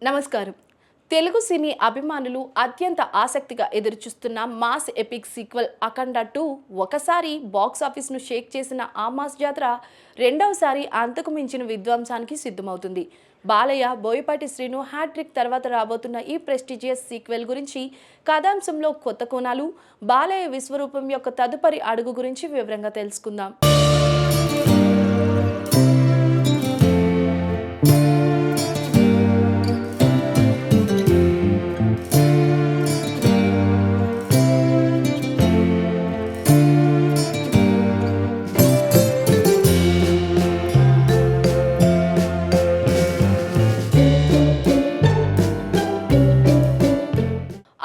నమస్కారం. తెలుగు సినీ అభిమానులు అత్యంత ఆసక్తిగా ఎదురుచూస్తున్న మాస్ ఎపిక్ సీక్వెల్ అఖండ 2 ఒకసారి బాక్స్ ఆఫీస్ను షేక్ చేసిన ఆ మాస్ జాతర రెండవసారి అంతకు మించిన విధ్వంసానికి సిద్ధమవుతుంది. బాలయ్య, బోయపాటి శ్రీను హ్యాట్రిక్ తర్వాత రాబోతున్న ఈ ప్రెస్టీజియస్ సీక్వెల్ గురించి, కథాంశంలో కొత్త కోణాలు, బాలయ్య విశ్వరూపం యొక్క తదుపరి అడుగు గురించి వివరంగా తెలుసుకుందాం.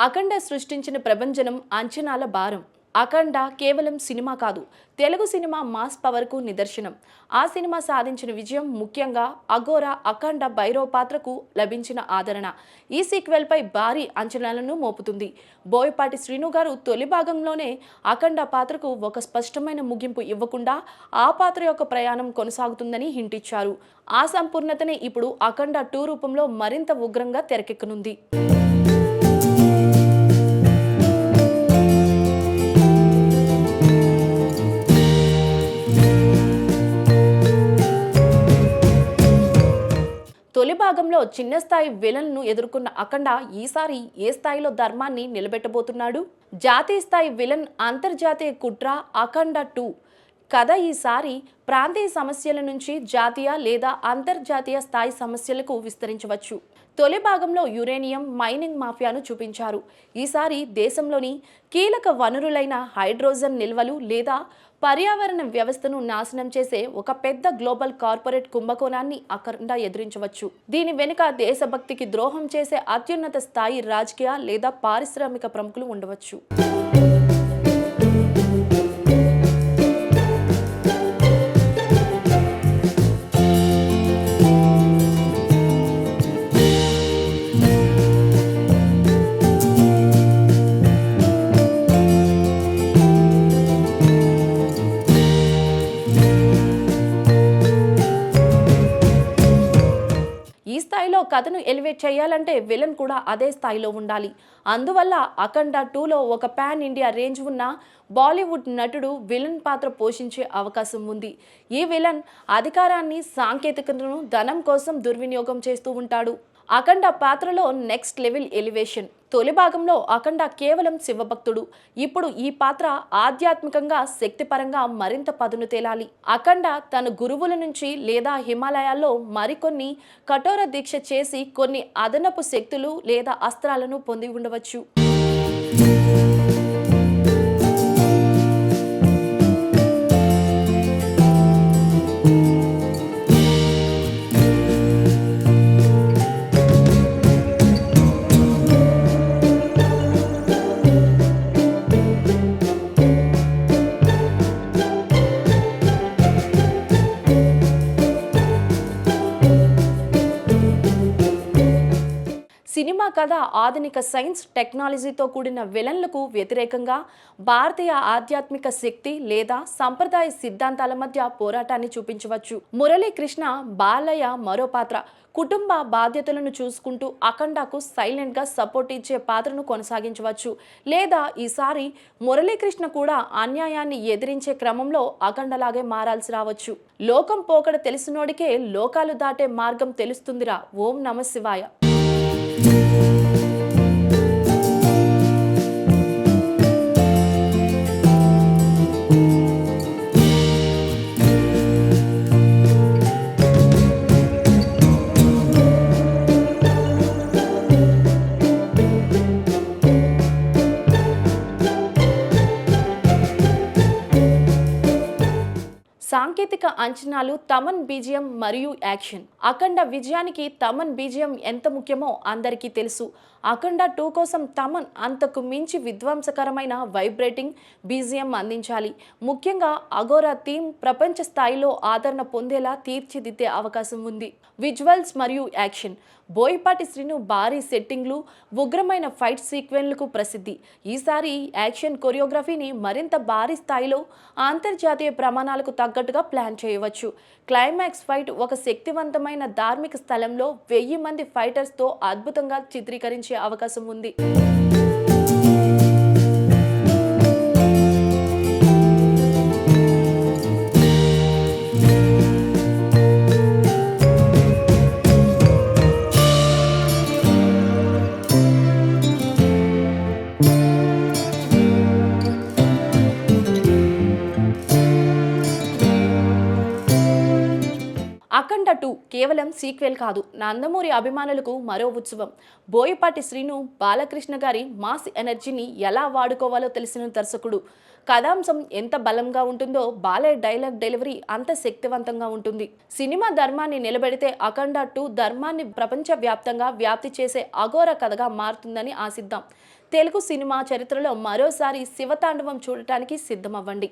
అఖండ సృష్టించిన ప్రభంజనం అంచనాల భారం. అఖండ కేవలం సినిమా కాదు, తెలుగు సినిమా మాస్ పవర్కు నిదర్శనం. ఆ సినిమా సాధించిన విజయం, ముఖ్యంగా అఘోరా అఖండ భైరవ పాత్రకు లభించిన ఆదరణ ఈ సీక్వెల్పై భారీ అంచనాలను మోపుతుంది. బోయపాటి శ్రీను గారు తొలి భాగంలోనే అఖండ పాత్రకు ఒక స్పష్టమైన ముగింపు ఇవ్వకుండా ఆ పాత్ర యొక్క ప్రయాణం కొనసాగుతుందని హింటిచ్చారు. ఆ సంపూర్ణతనే ఇప్పుడు అఖండ 2 రూపంలో మరింత ఉగ్రంగా తెరకెక్కనుంది. తొలి భాగంలో చిన్న స్థాయి విలన్ను ఎదుర్కొన్న అఖండ ఈసారి ఏ స్థాయిలో ధర్మాన్ని నిలబెట్టబోతున్నాడు? జాతీయ స్థాయి విలన్, అంతర్జాతీయ కుట్ర. అఖండ 2 కథ ఈసారి ప్రాంతీయ సమస్యల నుంచి జాతీయ లేదా అంతర్జాతీయ స్థాయి సమస్యలకు విస్తరించవచ్చు. తొలి భాగంలో యురేనియం మైనింగ్ మాఫియాను చూపించారు. ఈసారి దేశంలోని కీలక వనరులైన హైడ్రోజన్ నిల్వలు లేదా పర్యావరణ వ్యవస్థను నాశనం చేసే ఒక పెద్ద గ్లోబల్ కార్పొరేట్ కుంభకోణాన్ని అఖండ ఎదురించవచ్చు. దీని వెనుక దేశభక్తికి ద్రోహం చేసే అత్యున్నత స్థాయి రాజకీయ లేదా పారిశ్రామిక ప్రముఖులు ఉండవచ్చు. ఈ స్థాయిలో కథను ఎలివేట్ చేయాలంటే విలన్ కూడా అదే స్థాయిలో ఉండాలి. అందువల్ల అఖండ 2లో ఒక పాన్ ఇండియా రేంజ్ ఉన్న బాలీవుడ్ నటుడు విలన్ పాత్ర పోషించే అవకాశం ఉంది. ఈ విలన్ అధికారాన్ని, సాంకేతికతను ధనం కోసం దుర్వినియోగం చేస్తూ ఉంటాడు. అఖండ పాత్రలో నెక్స్ట్ లెవెల్ ఎలివేషన్. తొలి భాగంలో అఖండ కేవలం శివభక్తుడు. ఇప్పుడు ఈ పాత్ర ఆధ్యాత్మికంగా, శక్తిపరంగా మరింత పదును తేలాలి. అఖండ తన గురువుల నుంచి లేదా హిమాలయాల్లో మరికొన్ని కఠోర దీక్ష చేసి కొన్ని అదనపు శక్తులు లేదా అస్త్రాలను పొంది ఉండవచ్చు. సినిమా కథ ఆధునిక సైన్స్, టెక్నాలజీతో కూడిన విలన్లకు వ్యతిరేకంగా భారతీయ ఆధ్యాత్మిక శక్తి లేదా సంప్రదాయ సిద్ధాంతాల మధ్య పోరాటాన్ని చూపించవచ్చు. మురళీకృష్ణ, బాలయ్య మరో పాత్ర కుటుంబ బాధ్యతలను చూసుకుంటూ అఖండకు సైలెంట్ గా సపోర్ట్ ఇచ్చే పాత్రను కొనసాగించవచ్చు. లేదా ఈసారి మురళీకృష్ణ కూడా అన్యాయాన్ని ఎదిరించే క్రమంలో అఖండలాగే మారాల్సి రావచ్చు. లోకం పోకడ తెలిసినోడికే లోకాలు దాటే మార్గం తెలుస్తుందిరా. ఓం నమ శివాయ. సాంకేతిక అంచనాలు, తమన్ బీజిఎం మరియు యాక్షన్. అఖండ విజయానికి తమన్ బీజిఎం ఎంత ముఖ్యమో అందరికీ తెలుసు. అఖండ 2 కోసం తమన్ అంతకు మించి విధ్వంసకరమైన వైబ్రేటింగ్ బీజిఎం అందించాలి. ముఖ్యంగా అగోరా థీమ్ ప్రపంచ స్థాయిలో ఆదరణ పొందేలా తీర్చిదిద్దే అవకాశం ఉంది. విజువల్స్ మరియు యాక్షన్. బోయపాటి శ్రీను భారీ సెట్టింగ్లు, ఉగ్రమైన ఫైట్ సీక్వెన్స్లకు ప్రసిద్ధి. ఈసారి యాక్షన్ కొరియోగ్రఫీని మరింత భారీ స్థాయిలో అంతర్జాతీయ ప్రమాణాలకు తగ్గట్టుగా ప్లాన్ చేయవచ్చు. క్లైమాక్స్ ఫైట్ ఒక శక్తివంతమైన ధార్మిక స్థలంలో 1000 మంది ఫైటర్స్తో అద్భుతంగా చిత్రీకరించే అవకాశం ఉంది. అఖండ 2 కేవలం సీక్వెల్ కాదు, నందమూరి అభిమానులకు మరో ఉత్సవం. బోయపాటి శ్రీను బాలకృష్ణ గారి మాస్ ఎనర్జీని ఎలా వాడుకోవాలో తెలిసిన దర్శకుడు. కథాంశం ఎంత బలంగా ఉంటుందో బాలయ్య డైలాగ్ డెలివరీ అంత శక్తివంతంగా ఉంటుంది. సినిమా ధర్మాన్ని నిలబెడితే అఖండ 2 ధర్మాన్ని ప్రపంచవ్యాప్తంగా వ్యాప్తి చేసే అఘోర కథగా మారుతుందని ఆశిద్దాం. తెలుగు సినిమా చరిత్రలో మరోసారి శివతాండవం చూడటానికి సిద్ధమవ్వండి.